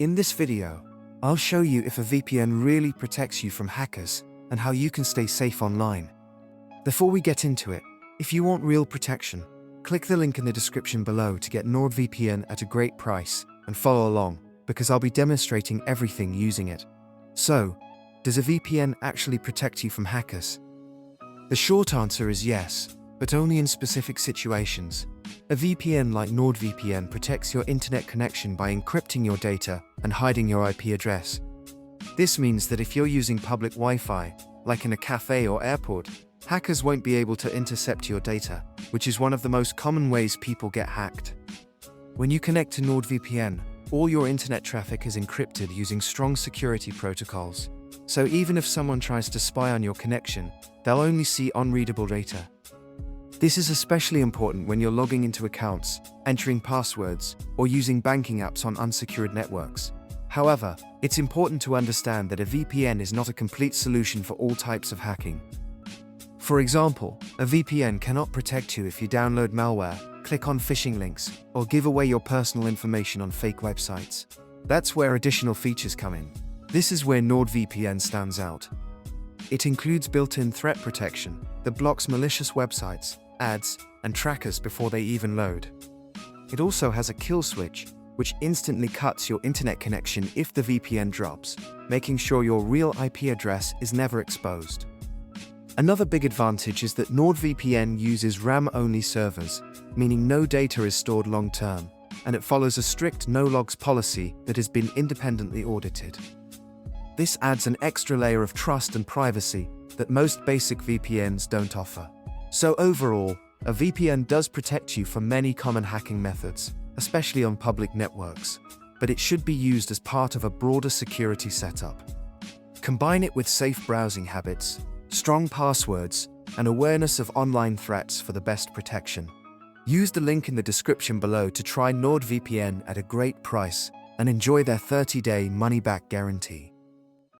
In this video, I'll show you if a VPN really protects you from hackers and how you can stay safe online. Before we get into it, if you want real protection, click the link in the description below to get NordVPN at a great price and follow along, because I'll be demonstrating everything using it. So, does a VPN actually protect you from hackers? The short answer is yes, but only in specific situations. A VPN like NordVPN protects your internet connection by encrypting your data and hiding your IP address. This means that if you're using public Wi-Fi, like in a cafe or airport, hackers won't be able to intercept your data, which is one of the most common ways people get hacked. When you connect to NordVPN, all your internet traffic is encrypted using strong security protocols. So even if someone tries to spy on your connection, they'll only see unreadable data. This is especially important when you're logging into accounts, entering passwords, or using banking apps on unsecured networks. However, it's important to understand that a VPN is not a complete solution for all types of hacking. For example, a VPN cannot protect you if you download malware, click on phishing links, or give away your personal information on fake websites. That's where additional features come in. This is where NordVPN stands out. It includes built-in threat protection that blocks malicious websites, ads, and trackers before they even load. It also has a kill switch, which instantly cuts your internet connection if the VPN drops, making sure your real IP address is never exposed. Another big advantage is that NordVPN uses RAM-only servers, meaning no data is stored long-term, and it follows a strict no-logs policy that has been independently audited. This adds an extra layer of trust and privacy that most basic VPNs don't offer. So overall, a VPN does protect you from many common hacking methods, especially on public networks, but it should be used as part of a broader security setup. Combine it with safe browsing habits, strong passwords, and awareness of online threats for the best protection. Use the link in the description below to try NordVPN at a great price and enjoy their 30-day money-back guarantee.